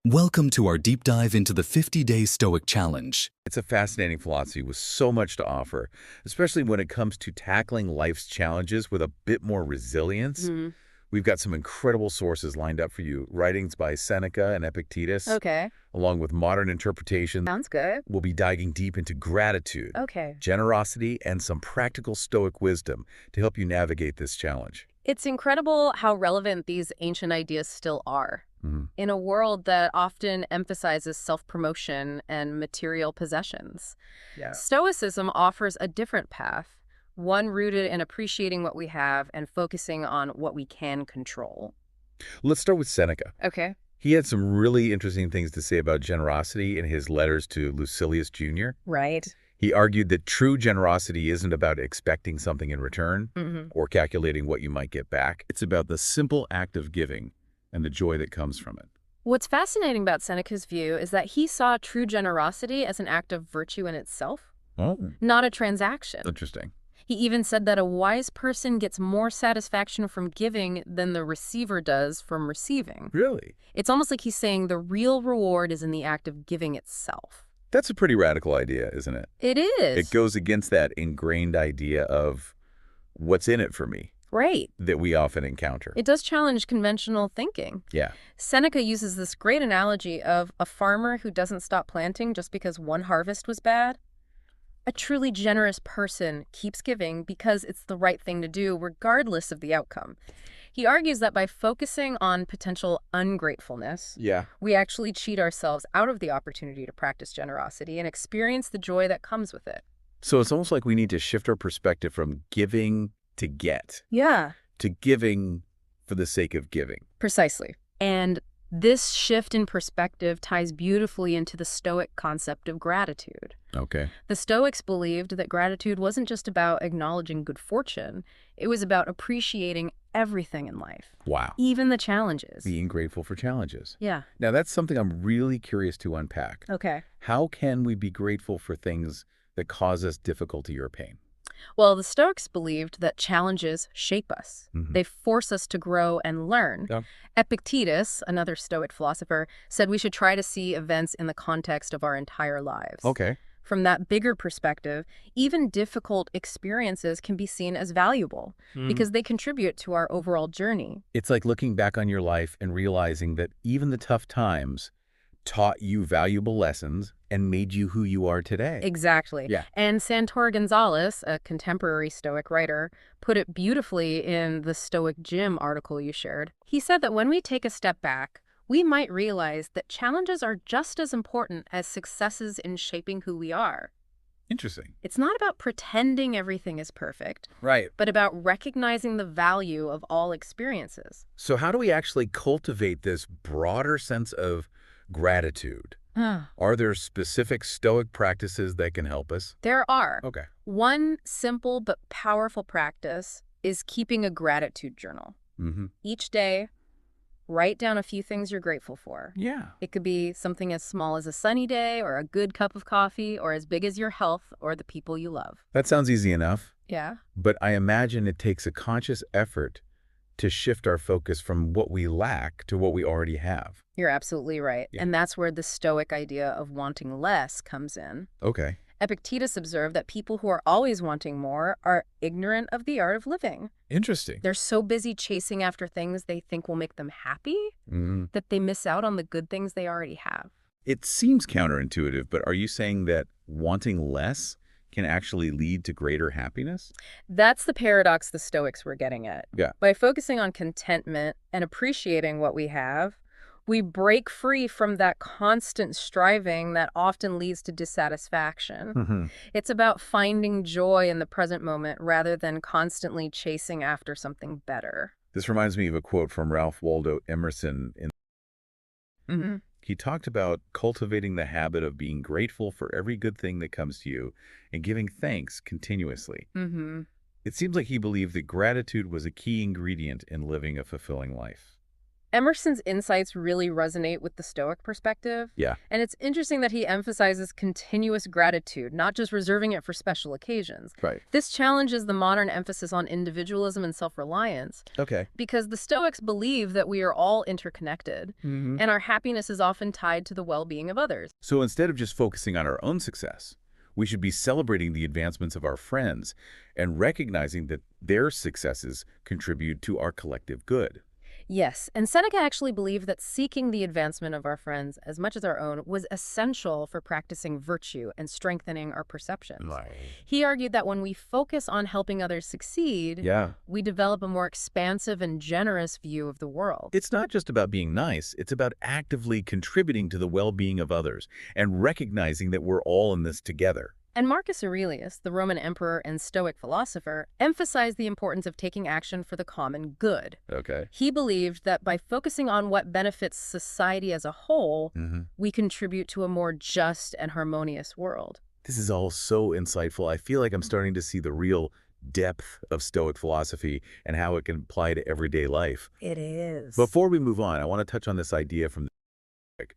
Welcome to our deep dive into the 50-day Stoic Challenge. It's a fascinating philosophy with so much to offer, especially when it comes to tackling life's challenges with a bit more resilience. We've got some incredible sources lined up for you, writings by Seneca and Epictetus, Okay. along with modern interpretation. Sounds good. We'll be diving deep into gratitude, Okay. generosity, and some practical Stoic wisdom to help you navigate this challenge. It's incredible how relevant these ancient ideas still are. In a world that often emphasizes self-promotion and material possessions. Yeah. Stoicism offers a different path, one rooted in appreciating what we have and focusing on what we can control. Let's start with Seneca. Okay. He had some really interesting things to say about generosity in his letters to Lucilius Jr. Right. He argued that true generosity isn't about expecting something in return or calculating what you might get back. It's about the simple act of giving and the joy that comes from it. What's fascinating about Seneca's view is that he saw true generosity as an act of virtue in itself, not a transaction. Interesting. He even said that a wise person gets more satisfaction from giving than the receiver does from receiving. Really? It's almost like he's saying the real reward is in the act of giving itself. That's a pretty radical idea, isn't it? It is. It goes against that ingrained idea of what's in it for me Right. that we often encounter. It does challenge conventional thinking. Yeah. Seneca uses this great analogy of a farmer who doesn't stop planting just because one harvest was bad. A truly generous person keeps giving because it's the right thing to do regardless of the outcome. He argues that by focusing on potential ungratefulness, Yeah. we actually cheat ourselves out of the opportunity to practice generosity and experience the joy that comes with it. So it's almost like we need to shift our perspective from giving to get, Yeah. to giving for the sake of giving. Precisely. And this shift in perspective ties beautifully into the Stoic concept of gratitude. Okay. The Stoics believed that gratitude wasn't just about acknowledging good fortune, it was about appreciating everything in life, Wow. even the challenges. Being grateful for challenges. Yeah. Now, that's something I'm really curious to unpack. Okay. How can we be grateful for things that cause us difficulty or pain? Well, the Stoics believed that challenges shape us. They force us to grow and learn. Yeah. Epictetus, another Stoic philosopher, said we should try to see events in the context of our entire lives. Okay. From that bigger perspective, even difficult experiences can be seen as valuable because they contribute to our overall journey. It's like looking back on your life and realizing that even the tough times taught you valuable lessons and made you who you are today. Exactly. Yeah. And Santor Gonzalez, a contemporary Stoic writer, put it beautifully in the Stoic Gym article you shared. He said that when we take a step back, we might realize that challenges are just as important as successes in shaping who we are. Interesting. It's not about pretending everything is perfect, Right. but about recognizing the value of all experiences. So how do we actually cultivate this broader sense of gratitude? Are there specific Stoic practices that can help us? There are. Okay. One simple but powerful practice is keeping a gratitude journal. Each day, write down a few things you're grateful for. Yeah. It could be something as small as a sunny day or a good cup of coffee, or as big as your health or the people you love. That sounds easy enough, Yeah. but I imagine it takes a conscious effort to shift our focus from what we lack to what we already have. You're absolutely right. Yeah. And that's where the Stoic idea of wanting less comes in. Okay. Epictetus observed that people who are always wanting more are ignorant of the art of living. Interesting. They're so busy chasing after things they think will make them happy that they miss out on the good things they already have. It seems counterintuitive, but are you saying that wanting less can actually lead to greater happiness? That's the paradox the Stoics were getting at. Yeah. By focusing on contentment and appreciating what we have, we break free from that constant striving that often leads to dissatisfaction. It's about finding joy in the present moment rather than constantly chasing after something better. This reminds me of a quote from Ralph Waldo Emerson. He talked about cultivating the habit of being grateful for every good thing that comes to you and giving thanks continuously. It seems like he believed that gratitude was a key ingredient in living a fulfilling life. Emerson's insights really resonate with the Stoic perspective. Yeah. And it's interesting that he emphasizes continuous gratitude, not just reserving it for special occasions. Right. This challenges the modern emphasis on individualism and self-reliance Okay. because the Stoics believe that we are all interconnected, and our happiness is often tied to the well-being of others. So instead of just focusing on our own success, we should be celebrating the advancements of our friends and recognizing that their successes contribute to our collective good. Yes, and Seneca actually believed that seeking the advancement of our friends as much as our own was essential for practicing virtue and strengthening our perceptions. He argued that when we focus on helping others succeed, we develop a more expansive and generous view of the world. It's not just about being nice, it's about actively contributing to the well-being of others and recognizing that we're all in this together. And Marcus Aurelius, the Roman emperor and Stoic philosopher, emphasized the importance of taking action for the common good. Okay. He believed that by focusing on what benefits society as a whole, we contribute to a more just and harmonious world. This is all so insightful. I feel like I'm starting to see the real depth of Stoic philosophy and how it can apply to everyday life. It is. Before we move on, I want to touch on this idea from the Stoic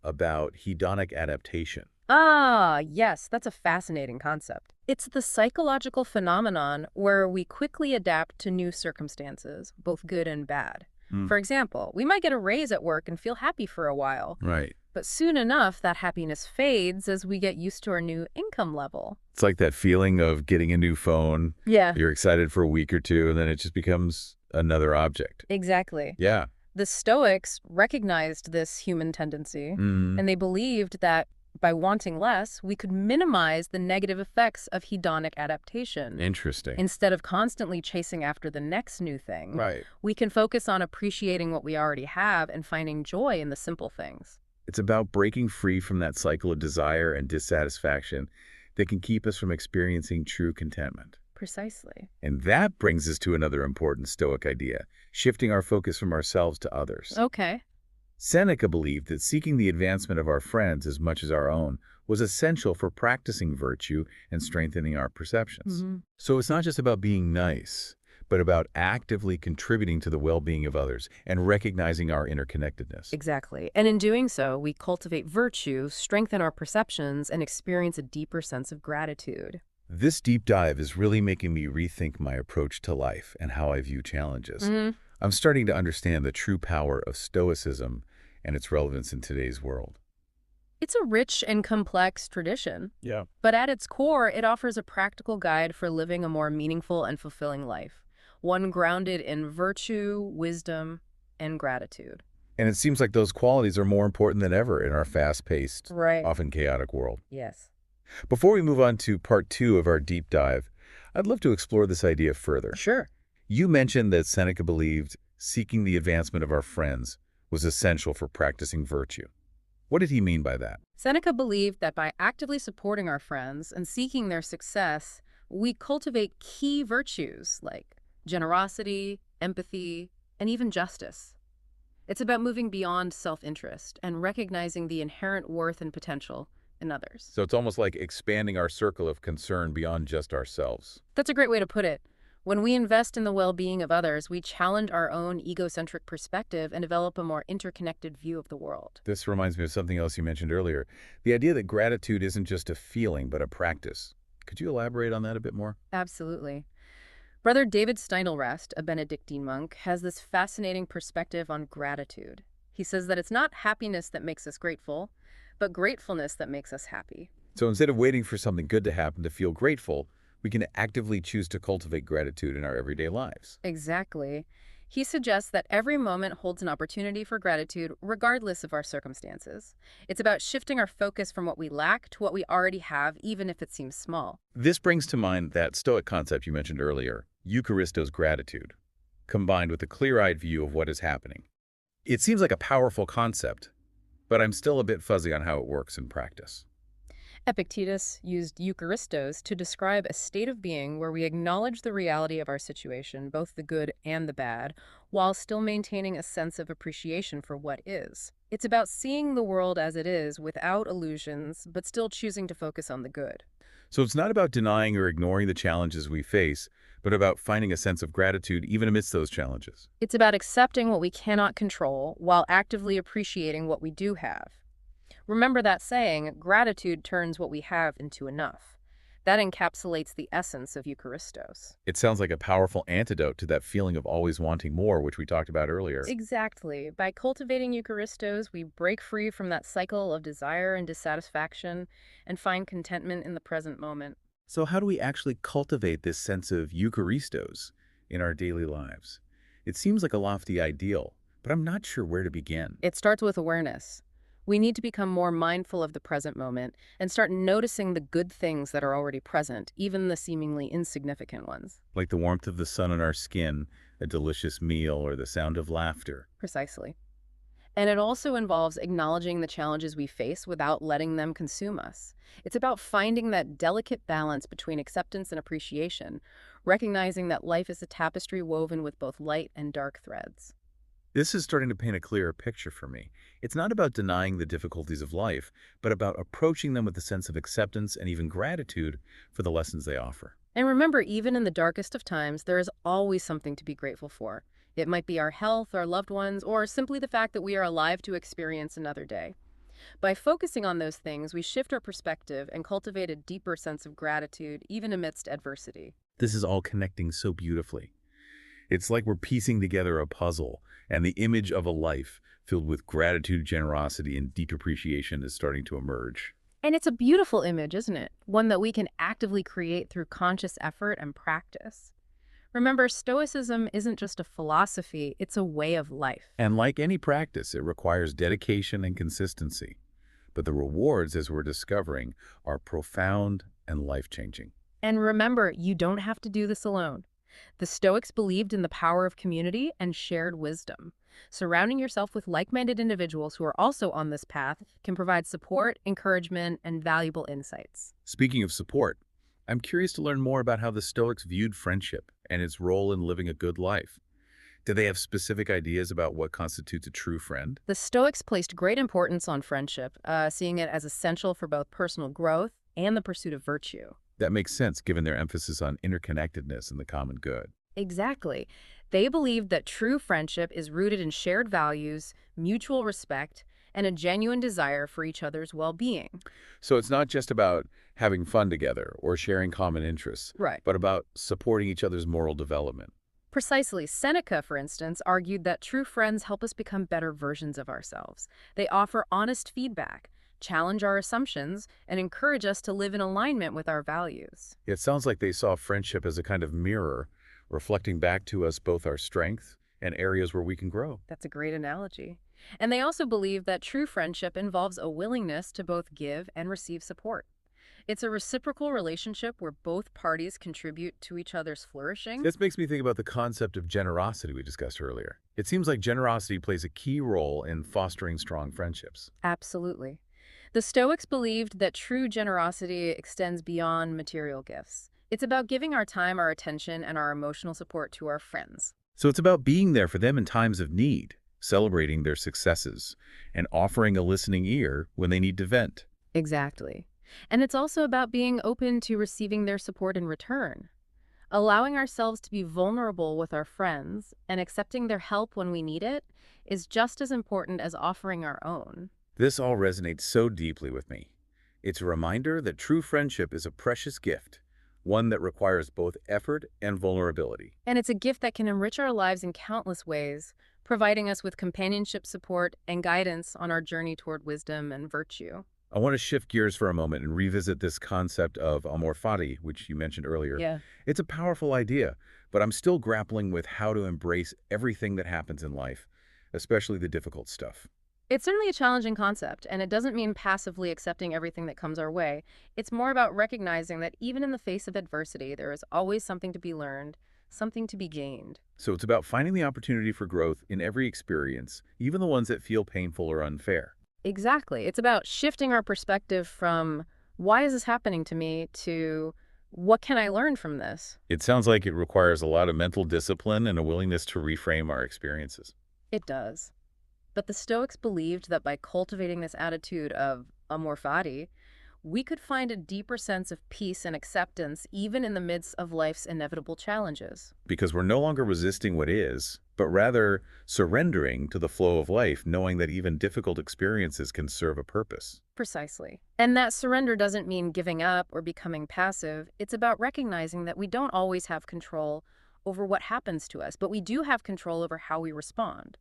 about hedonic adaptation. Ah, yes, that's a fascinating concept. It's the psychological phenomenon where we quickly adapt to new circumstances, both good and bad. For example, we might get a raise at work and feel happy for a while. Right. But soon enough, that happiness fades as we get used to our new income level. It's like that feeling of getting a new phone. Yeah. You're excited for a week or two, and then it just becomes another object. Exactly. Yeah. The Stoics recognized this human tendency, and they believed that by wanting less, we could minimize the negative effects of hedonic adaptation. Interesting. Instead of constantly chasing after the next new thing, Right. we can focus on appreciating what we already have and finding joy in the simple things. It's about breaking free from that cycle of desire and dissatisfaction that can keep us from experiencing true contentment. Precisely. And that brings us to another important Stoic idea, shifting our focus from ourselves to others. Okay. Seneca believed that seeking the advancement of our friends as much as our own was essential for practicing virtue and strengthening our perceptions. So it's not just about being nice, but about actively contributing to the well-being of others and recognizing our interconnectedness. Exactly. And in doing so, we cultivate virtue, strengthen our perceptions, and experience a deeper sense of gratitude. This deep dive is really making me rethink my approach to life and how I view challenges. I'm starting to understand the true power of Stoicism and its relevance in today's world. It's a rich and complex tradition. Yeah. But at its core, it offers a practical guide for living a more meaningful and fulfilling life, one grounded in virtue, wisdom, and gratitude. And it seems like those qualities are more important than ever in our fast-paced, Right. often chaotic world. Yes. Before we move on to part 2 of our deep dive, I'd love to explore this idea further. Sure. You mentioned that Seneca believed seeking the advancement of our friends was essential for practicing virtue. What did he mean by that? Seneca believed that by actively supporting our friends and seeking their success, we cultivate key virtues like generosity, empathy, and even justice. It's about moving beyond self-interest and recognizing the inherent worth and potential in others. So it's almost like expanding our circle of concern beyond just ourselves. That's a great way to put it. When we invest in the well-being of others, we challenge our own egocentric perspective and develop a more interconnected view of the world. This reminds me of something else you mentioned earlier, the idea that gratitude isn't just a feeling, but a practice. Could you elaborate on that a bit more? Absolutely. Brother David Steinelrest, a Benedictine monk, has this fascinating perspective on gratitude. He says that it's not happiness that makes us grateful, but gratefulness that makes us happy. So instead of waiting for something good to happen to feel grateful, we can actively choose to cultivate gratitude in our everyday lives. Exactly. He suggests that every moment holds an opportunity for gratitude regardless of our circumstances. It's about shifting our focus from what we lack to what we already have, even if it seems small. This brings to mind that Stoic concept you mentioned earlier, Eucharistos gratitude, combined with a clear-eyed view of what is happening. It seems like a powerful concept, but I'm still a bit fuzzy on how it works in practice. Epictetus used Eucharistos to describe a state of being where we acknowledge the reality of our situation, both the good and the bad, while still maintaining a sense of appreciation for what is. It's about seeing the world as it is without illusions, but still choosing to focus on the good. So it's not about denying or ignoring the challenges we face, but about finding a sense of gratitude even amidst those challenges. It's about accepting what we cannot control while actively appreciating what we do have. Remember that saying, gratitude turns what we have into enough. That encapsulates the essence of Eucharistos. It sounds like a powerful antidote to that feeling of always wanting more, which we talked about earlier. Exactly. By cultivating Eucharistos, we break free from that cycle of desire and dissatisfaction and find contentment in the present moment. So how do we actually cultivate this sense of Eucharistos in our daily lives? It seems like a lofty ideal, but I'm not sure where to begin. It starts with awareness. We need to become more mindful of the present moment and start noticing the good things that are already present, even the seemingly insignificant ones. Like the warmth of the sun on our skin, a delicious meal, or the sound of laughter. Precisely. And it also involves acknowledging the challenges we face without letting them consume us. It's about finding that delicate balance between acceptance and appreciation, recognizing that life is a tapestry woven with both light and dark threads. This is starting to paint a clearer picture for me. It's not about denying the difficulties of life, but about approaching them with a sense of acceptance and even gratitude for the lessons they offer. And remember, even in the darkest of times, there is always something to be grateful for. It might be our health, our loved ones, or simply the fact that we are alive to experience another day. By focusing on those things, we shift our perspective and cultivate a deeper sense of gratitude, even amidst adversity. This is all connecting so beautifully. It's like we're piecing together a puzzle, and the image of a life filled with gratitude, generosity, and deep appreciation is starting to emerge. And it's a beautiful image, isn't it? One that we can actively create through conscious effort and practice. Remember, Stoicism isn't just a philosophy, it's a way of life. And like any practice, it requires dedication and consistency. But the rewards, as we're discovering, are profound and life-changing. And remember, you don't have to do this alone. The Stoics believed in the power of community and shared wisdom. Surrounding yourself with like-minded individuals who are also on this path can provide support, encouragement, and valuable insights. Speaking of support, I'm curious to learn more about how the Stoics viewed friendship and its role in living a good life. Do they have specific ideas about what constitutes a true friend? The Stoics placed great importance on friendship, seeing it as essential for both personal growth and the pursuit of virtue. That makes sense given their emphasis on interconnectedness and the common good. Exactly. They believed that true friendship is rooted in shared values, mutual respect, and a genuine desire for each other's well-being. So it's not just about having fun together or sharing common interests, Right. but about supporting each other's moral development. Precisely. Seneca, for instance, argued that true friends help us become better versions of ourselves. They offer honest feedback, challenge our assumptions, and encourage us to live in alignment with our values. It sounds like they saw friendship as a kind of mirror, reflecting back to us both our strengths and areas where we can grow. That's a great analogy. And they also believe that true friendship involves a willingness to both give and receive support. It's a reciprocal relationship where both parties contribute to each other's flourishing. This makes me think about the concept of generosity we discussed earlier. It seems like generosity plays a key role in fostering strong friendships. Absolutely. The Stoics believed that true generosity extends beyond material gifts. It's about giving our time, our attention, and our emotional support to our friends. So it's about being there for them in times of need, celebrating their successes, and offering a listening ear when they need to vent. Exactly. And it's also about being open to receiving their support in return. Allowing ourselves to be vulnerable with our friends and accepting their help when we need it is just as important as offering our own. This all resonates so deeply with me. It's a reminder that true friendship is a precious gift, one that requires both effort and vulnerability. And it's a gift that can enrich our lives in countless ways, providing us with companionship, support, and guidance on our journey toward wisdom and virtue. I want to shift gears for a moment and revisit this concept of amor fati, which you mentioned earlier. Yeah. It's a powerful idea, but I'm still grappling with how to embrace everything that happens in life, especially the difficult stuff. It's certainly a challenging concept, and it doesn't mean passively accepting everything that comes our way. It's more about recognizing that even in the face of adversity, there is always something to be learned, something to be gained. So it's about finding the opportunity for growth in every experience, even the ones that feel painful or unfair. Exactly. It's about shifting our perspective from, why is this happening to me, to, what can I learn from this? It sounds like it requires a lot of mental discipline and a willingness to reframe our experiences. It does. But the Stoics believed that by cultivating this attitude of amor fati, we could find a deeper sense of peace and acceptance even in the midst of life's inevitable challenges. Because we're no longer resisting what is, but rather surrendering to the flow of life, knowing that even difficult experiences can serve a purpose. Precisely. And that surrender doesn't mean giving up or becoming passive. It's about recognizing that we don't always have control over what happens to us, but we do have control over how we respond.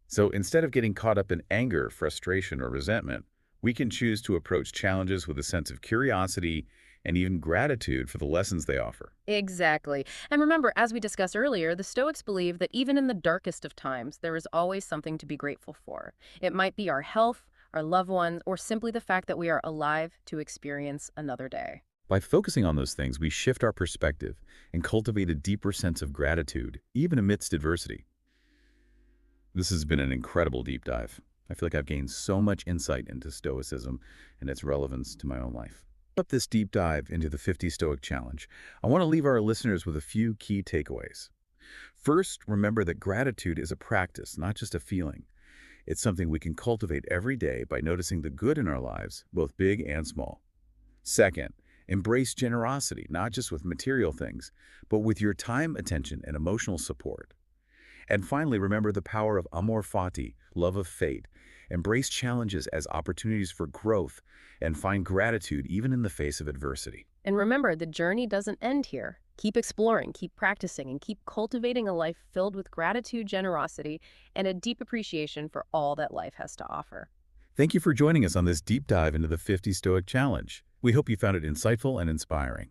So instead of getting caught up in anger, frustration, or resentment, we can choose to approach challenges with a sense of curiosity and even gratitude for the lessons they offer. Exactly. And remember, as we discussed earlier, the Stoics believe that even in the darkest of times, there is always something to be grateful for. It might be our health, our loved ones, or simply the fact that we are alive to experience another day. By focusing on those things, we shift our perspective and cultivate a deeper sense of gratitude, even amidst adversity. This has been an incredible deep dive. I feel like I've gained so much insight into Stoicism and its relevance to my own life. Up this deep dive into the 50 Stoic Challenge, I want to leave our listeners with a few key takeaways. First, remember that gratitude is a practice, not just a feeling. It's something we can cultivate every day by noticing the good in our lives, both big and small. Second, embrace generosity, not just with material things, but with your time, attention, and emotional support. And finally, remember the power of amor fati, love of fate. Embrace challenges as opportunities for growth and find gratitude even in the face of adversity. And remember, the journey doesn't end here. Keep exploring, keep practicing, and keep cultivating a life filled with gratitude, generosity, and a deep appreciation for all that life has to offer. Thank you for joining us on this deep dive into the 50 Stoic Challenge. We hope you found it insightful and inspiring.